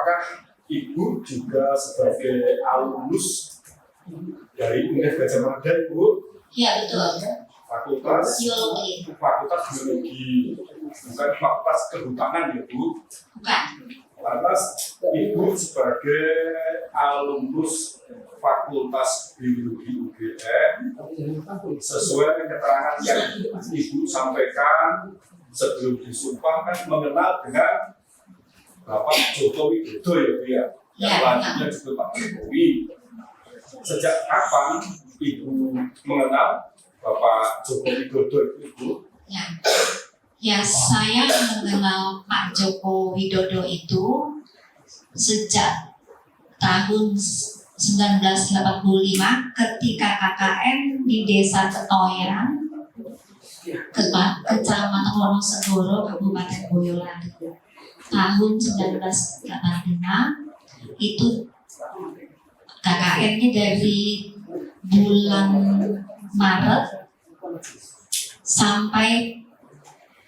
apakah Ibu juga sebagai alumnus dari Universitas Gadjah Mada, Ibu? Ya, betul. Fakultas Biologi. Fakultas Biologi, bukan Fakultas Kehutanan, ya Bu? Bukan. Lantas Ibu sebagai alumnus Fakultas Biologi UGM, sesuai keterangan yang Ibu sampaikan sebelum disumpah, kan mengenal dengan Bapak Joko Widodo, ya Bu ya? Yang lanjutnya juga Pak Jokowi. Sejak kapan Ibu mengenal Bapak Joko Widodo itu, Ibu? Ya, saya mengenal Pak Joko Widodo itu sejak tahun 1985 ketika KKN di Desa Ketoyan, Kecamatan Wonosegoro, Kabupaten Boyolali. Tahun 1985 itu KKN-nya dari bulan Maret sampai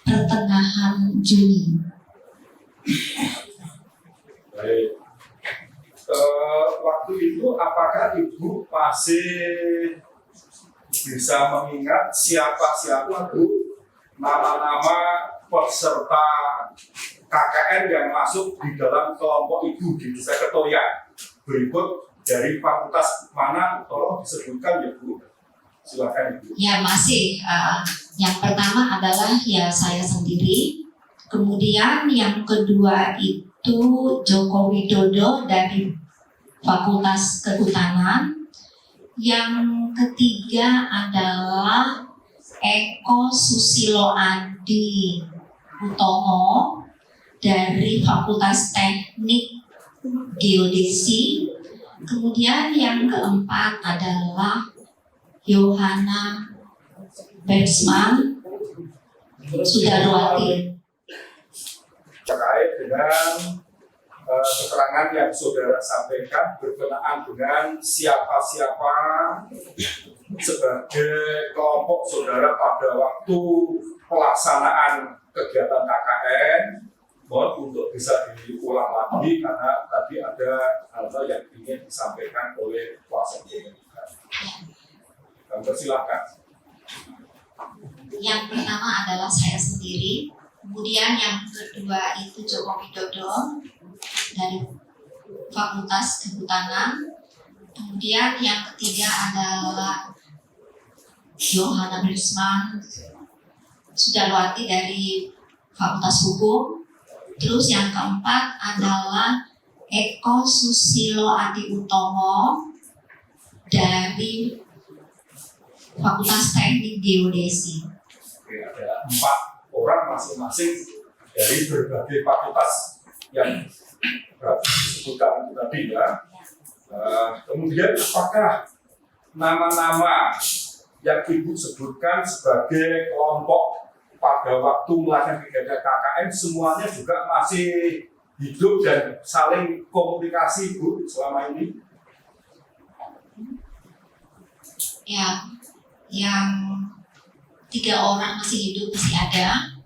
pertengahan Juni. Baik. Waktu itu apakah Ibu masih bisa mengingat siapa-siapa Bu nama-nama peserta KKN yang masuk di dalam kelompok Ibu di Desa Ketoyan? Berikut dari fakultas mana, tolong disebutkan ya Bu. Silakan Ibu. Ya, masih. Yang pertama adalah ya saya sendiri. Kemudian yang kedua itu Joko Widodo dari Fakultas Kehutanan. Yang ketiga adalah Eko Susilo Adi Utomo dari Fakultas Teknik Geodesi. Kemudian yang keempat adalah Yohana Bersman Sudarwati. Terkait dengan keterangan yang saudara sampaikan berkenaan dengan siapa-siapa sebagai kelompok saudara pada waktu pelaksanaan kegiatan KKN, mohon untuk bisa diulang lagi karena tadi ada hal-hal yang ingin disampaikan oleh kuasa hukum. Silakan. Yang pertama adalah saya sendiri, kemudian yang kedua itu Joko Widodo dari Fakultas Kehutanan, kemudian yang ketiga adalah Yohana Bersman Sudarwati dari Fakultas Hukum, terus yang keempat adalah Eko Susilo Adi Utomo dari Fakultas Teknik Geodesi. Oke, ada 4 orang masing-masing dari berbagai fakultas yang disebutkan tadi ya. Kemudian apakah nama-nama yang Ibu sebutkan sebagai kelompok pada waktu melakukan kegiatan KKN semuanya juga masih hidup dan saling komunikasi Bu selama ini? Ya, yang 3 orang masih hidup, masih ada.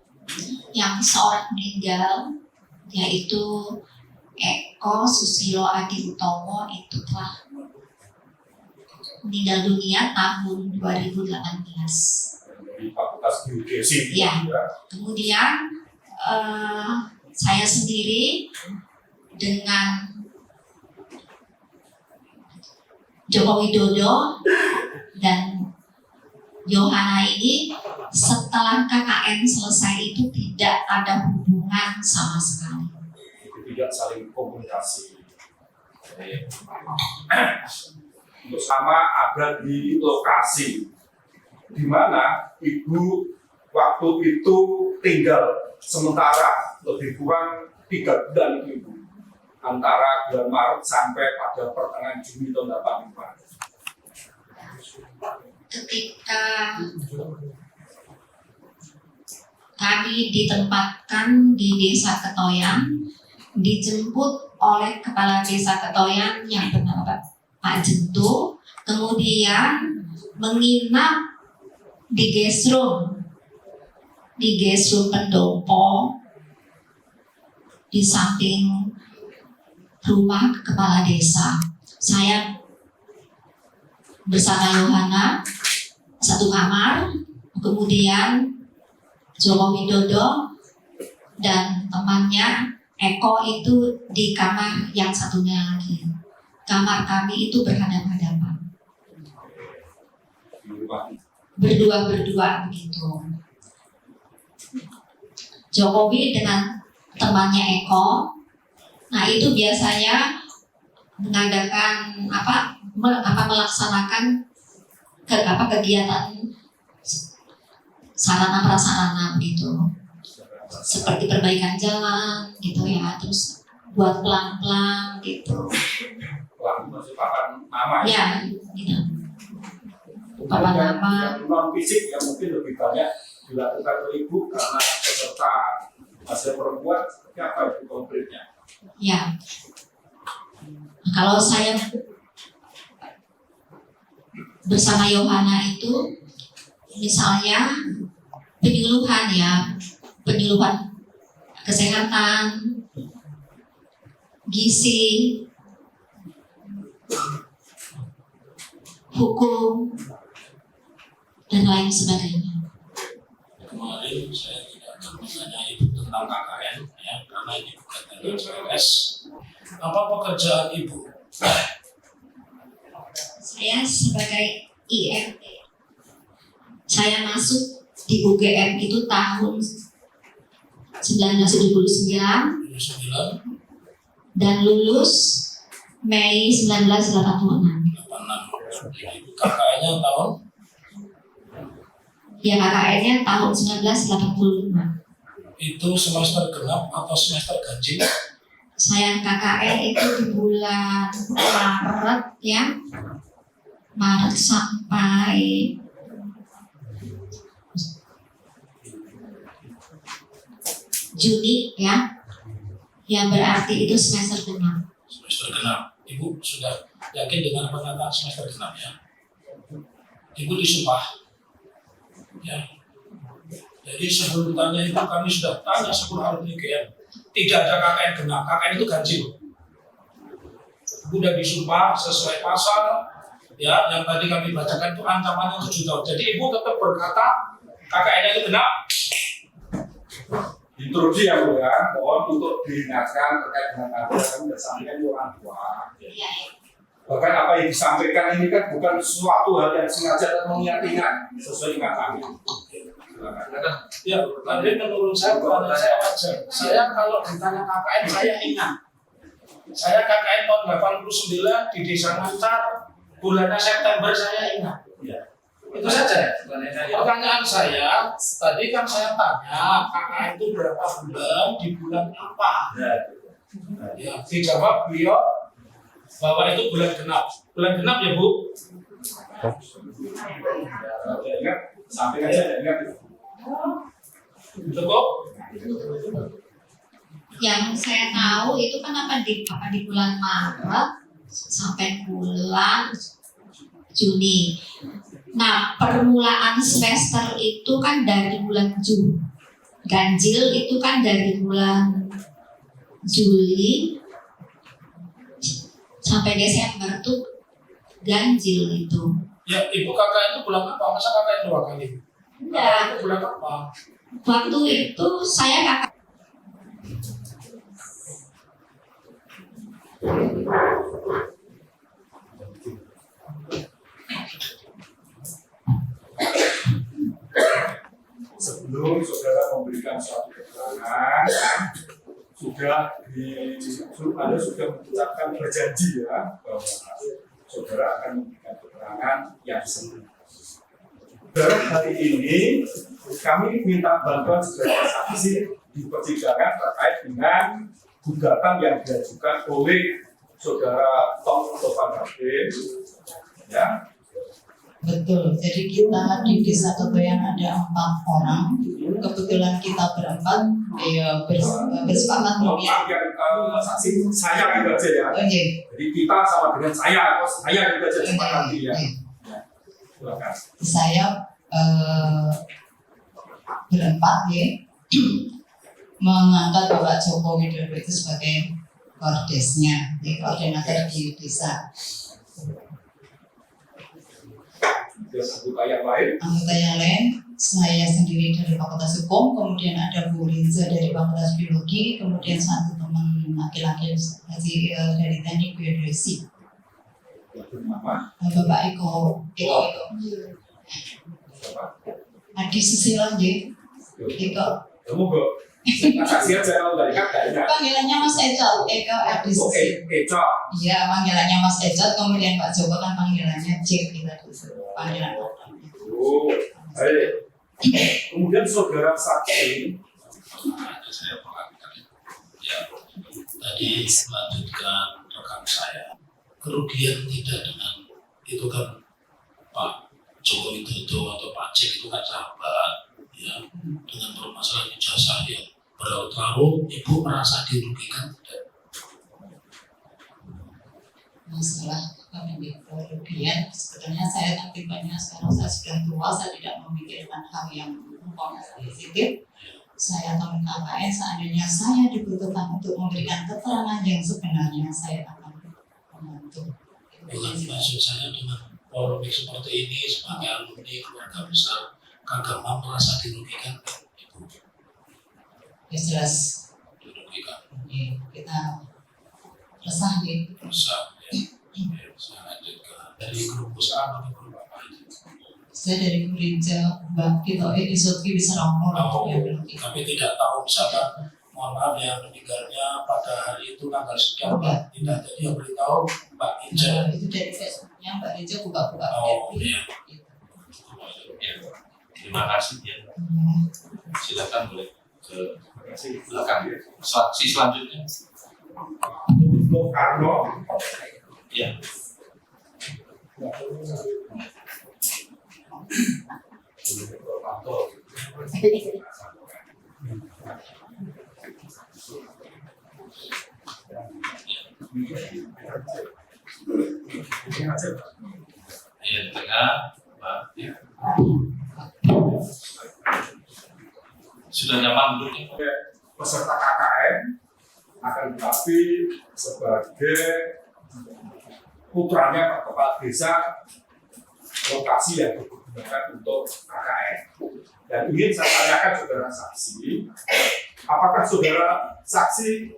Yang seorang meninggal, yaitu Eko Susilo Adi Utomo, itu telah meninggal dunia tahun 2018. Di Fakultas Geodesi. Ya. Kemudian saya sendiri dengan Joko Widodo dan Yohana ini setelah KKN selesai itu tidak ada hubungan sama sekali. Tidak saling komunikasi. Bersama ada di lokasi di mana Ibu waktu itu tinggal sementara lebih kurang 3 bulan itu Ibu, antara bulan Maret sampai pada pertengahan Juni tahun 85. Ketika kami ditempatkan di Desa Ketoyan, dijemput oleh Kepala Desa Ketoyan yang bernama Pak Jentu, kemudian menginap di guest room Pendopo di samping rumah kepala desa. Saya bersama Yohana satu kamar, kemudian Joko Widodo dan temannya Eko itu di kamar yang satunya lagi. Kamar kami itu berhadapan-hadapan. Berdua begitu. Jokowi dengan temannya Eko, nah itu biasanya mengadakan melaksanakan kegiatan sarana prasarana begitu, seperti perbaikan jalan gitu ya, terus buat pelang-pelang gitu. Pelang masih papan nama ya gitu. Papan nama non fisik yang mungkin lebih banyak dilakukan oleh ibu karena peserta hasil perempuan, seperti apa itu konkretnya? Ya, kalau saya bersama Yohana itu misalnya penyuluhan kesehatan, gizi, hukum, dan lain sebagainya. Kemarin saya tidak akan bertanya ibu tentang KKN ya, karena ini bukan dari CPNS. Apa pekerjaan ibu? Saya sebagai IMT, saya masuk di UGM itu tahun 1979 dan lulus Mei 1986. KKN-nya tahun? Ya, KKN-nya tahun 1985. Itu semester genap atau semester ganjil? Saya KKN itu di bulan Maret ya, Maret sampai Juni ya, yang berarti itu semester genap. Semester genap. Ibu sudah yakin dengan pernyataan semester genap ya? Ibu disumpah ya. Jadi sebelum tanya itu kami sudah tanya 10 hari UGM. Tidak ada KKN genap, KKN itu ganjil. Ibu sudah disumpah sesuai pasal ya, yang tadi kami bacakan itu ancamannya 7 tahun. Jadi ibu tetap berkata KKN itu genap. Instruksi yang mulia, mohon untuk diingatkan terkait dengan apa yang sudah sampaikan orang tua. Bahkan apa yang disampaikan ini kan bukan suatu hal yang sengaja atau mengingat-ingat sesuai dengan kami. Ya, tadi menurut saya pertanyaan saya wajar. Saya kalau ditanya KKN saya ingat. Saya KKN tahun 89 di Desa Ngancar, bulannya September saya ingat. Ya. Itu saja. Pertanyaan saya, tadi kan saya tanya KKN itu berapa bulan, di bulan apa? Ya, dijawab beliau bahwa itu bulan genap. Bulan genap ya Bu? Ingat, sampaikan saja ingat. Cukup? Yang saya tahu itu kan di bulan Maret sampai bulan Juni. Nah, permulaan semester itu kan dari bulan Juni. Ganjil itu kan dari bulan Juli sampai Desember tuh ganjil itu. Ya, Ibu KKN itu bulan apa? Masa KKN 2 kali? Ya, Itu bulan apa? waktu itu saya kakak. Sebelum saudara memberikan suatu keterangan, Anda sudah mengucapkan berjanji ya bahwa saudara akan memberikan keterangan yang sempurna. Saudara, hari ini kami minta bantuan sebagai saksi di persidangan terkait dengan gugatan yang diajukan oleh saudara Tom Topan Hakim, ya. Betul, jadi kita di Desa Totoyan ada 4 orang. Kebetulan kita berempat bersepakat Maaf yang saksi saya gitu aja ya. Oke. Jadi kita sama dengan saya gitu aja sepakat ya. Silakan. Saya berempat ya, mengangkat Bapak Joko Widodo itu sebagai Kordesnya, koordinator di desa. Anggota yang lain, Anggota yang lain, saya sendiri dari Fakultas Hukum, kemudian ada Bu Rinza dari Fakultas Biologi, kemudian satu teman laki-laki dari Teknik Biologi. bernama Bapak Eko. Adi Susilo nggih. Eko. kamu kok saksian saya tahu dari katanya. Panggilannya Mas Ecot, Eko Adi Susilo. Ecot. Iya, panggilannya Mas Ecot, kemudian Pak Joko kan panggilannya Jack kita dulu. Panggilan. Oh, baik. Kemudian saudara saksi, Saya perhatikan ya. Tadi melanjutkan rekan saya, kerugian tidak dengan itu kan Pak Joko Widodo atau Pak Cik itu kan sahabat ya, dengan permasalahan ijazah yang berlarut-larut, Ibu merasa dirugikan tidak? Masalah kerugian sebetulnya saya aktifnya sekarang saya sudah tua, saya tidak memikirkan hal yang umpamanya sensitif. Saya atau KKN seandainya saya dibutuhkan untuk memberikan keterangan yang sebenarnya, saya akan membantu. Bukan maksud saya dengan polemik seperti ini sebagai alumni keluarga besar Kagama merasa dirugikan kan Ibu? Ya jelas Dirugikan, kita resah ya. rusak ya. Saya lanjutkan dari grup usaha atau grup apa itu? Saya dari gereja Mbak Tito Isuki bisa nomor Oh, yang belum kita. kami tidak tahu misalkan mohon maaf yang meninggalnya pada hari itu tanggal sekian Pak, tidak, jadi yang beritahu Mbak Inja. Itu dari Facebooknya Mbak Reja buka-buka. Oh iya. Ya, terima kasih ya. Silakan boleh ke belakang. Saksi selanjutnya. untuk Karno, Ya. Ya, tengah, Pak. Ya. Sudah nyaman duduknya? peserta KKN akan tetapi sebagai putranya Pak Kepala Desa lokasi yang digunakan untuk KKN. Dan ingin saya tanyakan saudara saksi, apakah saudara saksi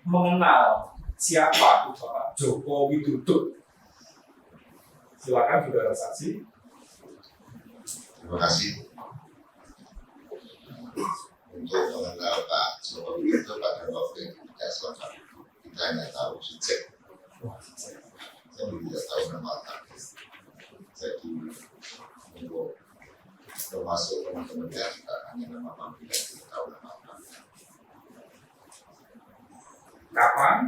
mengenal siapa itu Pak Joko Widodo? Silakan saudara saksi. Terima kasih untuk mengenal Pak Joko Widodo pada waktu yang tidak selama kita hanya tahu sejak saya tidak tahu nama lengkapnya. Jadi untuk termasuk teman-temannya juga hanya nama panggilan, tidak tahu nama lengkapnya. Kapan?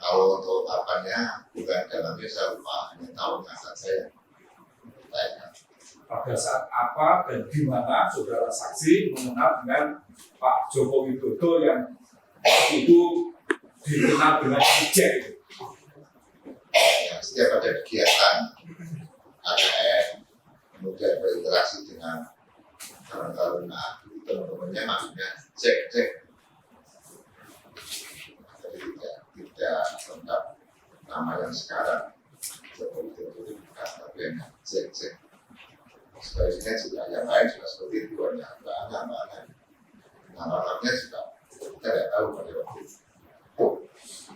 Kalau untuk apanya bukan dalamnya saya lupa, hanya tahu saja yang tanya. Pada saat apa dan di mana saudara saksi mengenal dengan Pak Joko Widodo yang waktu itu dikenal dengan Jack. Ya, setiap ada kegiatan KKN kemudian berinteraksi dengan kawan-kawan teman-temannya maksudnya cek jadi tidak lengkap nama yang sekarang Joko Widodo itu bukan, tapi hanya cek sebaliknya juga yang lain juga seperti itu, hanya mbak nama lengkapnya juga kita tidak tahu pada waktu itu.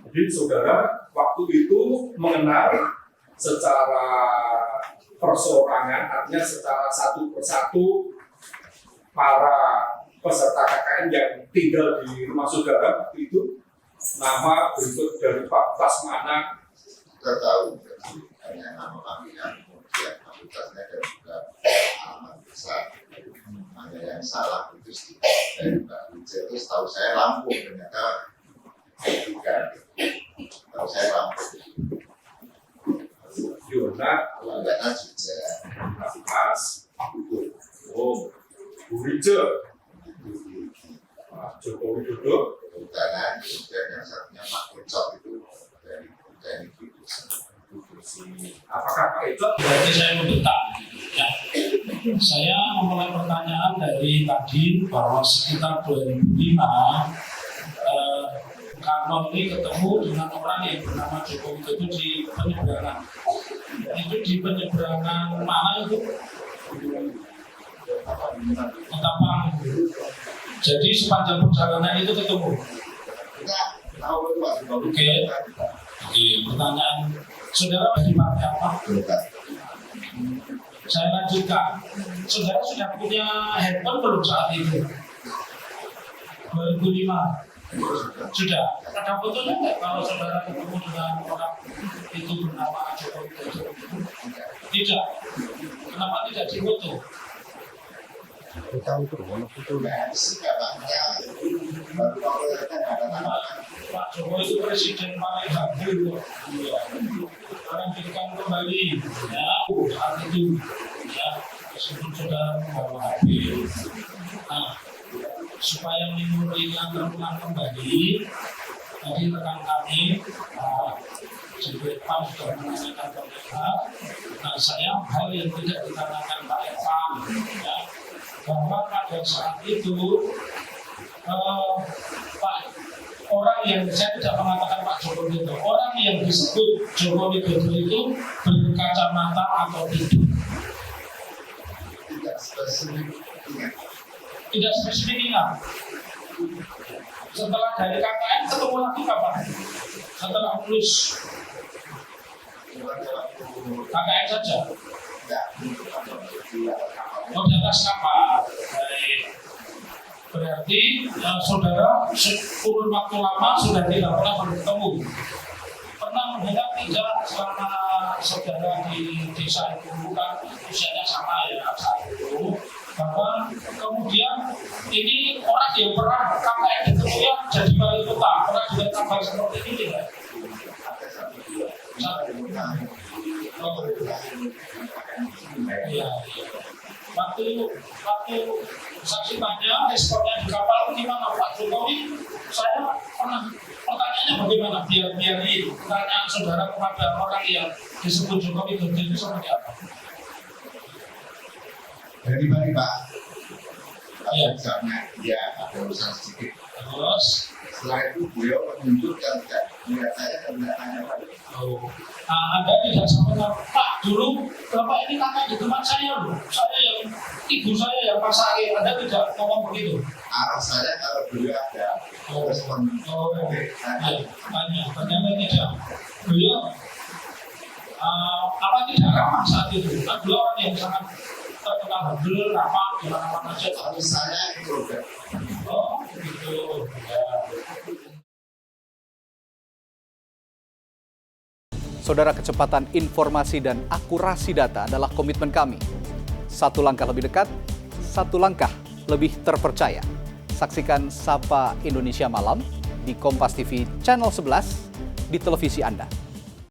Jadi saudara waktu itu mengenal secara perseorangan, artinya secara satu persatu para peserta KKN yang tinggal di rumah saudara waktu itu, nama berikut dari Pak Tasmana. Kita tahu jadi hanya nama panggilan kemudian fakultasnya dan juga alamat besar. Hanya yang salah itu sedikit dari Mbak Wijaya itu setahu saya Lampung, ternyata bukan. Setahu saya Lampung. Yona, Panggilannya juga Mas, oh, Bu Rijo, Pak Joko Widodo, kehutanan, kemudian yang satunya Pak Ecot itu dari Teknik apakah Pak Ecot? Berarti saya mendetak. Ya. Saya memulai pertanyaan dari tadi bahwa sekitar 2005 Karno ini ketemu dengan orang yang bernama Joko Widodo di penyeberangan. Itu di penyeberangan mana itu? Ketapang. Jadi sepanjang perjalanan itu ketemu. Kita tahu itu Pak. Oke. Pertanyaan saudara di partai apa? Golkar. Saya lanjutkan. Saudara sudah punya handphone belum saat itu? 2005. Sudah. Ada fotonya nggak kalau saudara ketemu dengan orang itu bernama Joko Widodo? Tidak. Kenapa tidak difoto? Nah, sikapnya baru kalau kan ada nama. Pak Jokowi itu presiden paling hadir. Sekarang berikan kembali. Ya, saat itu. Ya, meskipun saudara membawa hadir. Nah, supaya memorinya terulang kembali, tadi rekan kami, Pak sudah menanyakan ke mereka. Nah, saya hal yang tidak ditanyakan Pak Evan, ya, bahwa pada saat itu Pak orang yang saya tidak mengatakan Pak Joko Widodo, orang yang disebut Joko Widodo itu berkacamata atau tidak? Tidak spesifik ingat. Tidak spesifik ingat. Setelah dari KKN ketemu lagi kapan? Setelah lulus KKN saja. Oh, di atas kapal. Baik. Berarti saudara kurun waktu lama sudah tidak pernah bertemu. Pernah mendengar tidak selama saudara di desa itu kan usianya sama ya saat itu, bahwa kemudian ini orang yang pernah KKN itu ya jadi wali kota, pernah juga kabar seperti ini tidak? Iya. Waktu saksi tanya responnya di kapal gimana Pak Jokowi? Saya pernah pertanyaannya bagaimana biar ini pertanyaan saudara kepada orang yang disebut Jokowi itu seperti apa? Dari mana Pak? Iya. Misalnya dia ada urusan sedikit. Terus Setelah itu beliau menunjukkan melihat saya dan tidak tanya lagi. Anda tidak sampaikan, Pak dulu Bapak ini kakak di tempat saya loh, saya yang ibu saya yang masakin. Anda tidak ngomong begitu? Arah saya kalau beliau ada respon. Ternyata tidak. Beliau apa tidak ramah saat itu? Kan beliau orang yang sangat terkenal, beliau ramah di mana-mana saja. Tapi saya introvert. Oh, begitu. Ya. Saudara, kecepatan informasi dan akurasi data adalah komitmen kami. Satu langkah lebih dekat, satu langkah lebih terpercaya. Saksikan Sapa Indonesia Malam di Kompas TV Channel 11 di televisi Anda.